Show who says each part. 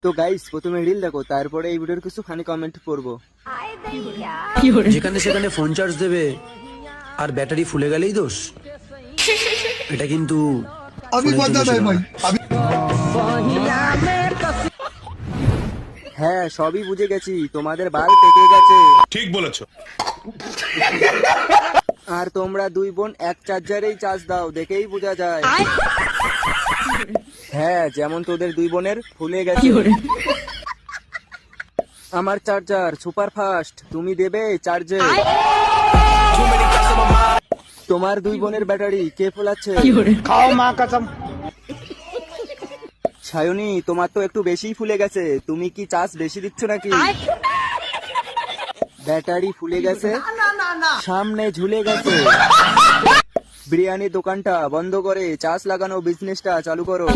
Speaker 1: তো গাইস প্রথমে রিল দেখো, তারপরে এই ভিডিওর কিছু ফানি কমেন্ট পড়বো।
Speaker 2: যেখানে সেখানে ফোন চার্জ দেবে আর ব্যাটারি ফুলে গেলেই দোষ, এটা কিন্তু
Speaker 3: अभी बता दे भाई अभी
Speaker 1: হ্যাঁ সবই বুঝে গেছি, তোমাদের বাল পেকে গেছে।
Speaker 4: ঠিক বলেছো।
Speaker 1: আর তোমরা দুই বোন এক চার্জারেই চার্জ দাও, দেখেই বোঝা যায়। হ্যাঁ যেমন তোদের দুই বোনের ফুলে গেছে। আমার চার্জার সুপার ফাস্ট, তুমি দেবে চার্জে। তোমার দুই বোনের ব্যাটারি কে ফোলাচ্ছে?
Speaker 3: खाओ माँ कसम
Speaker 1: সায়নী তোমার তো একটু বেশিই ফুলে গেছে, তুমি কি চার্জ বেশি দিচ্ছ নাকি? ব্যাটারি ফুলে গেছে, সামনে ঝুলে গেছে। বিরিয়ানির দোকানটা বন্ধ করে চার্জ লাগানো বিজনেসটা চালু করো।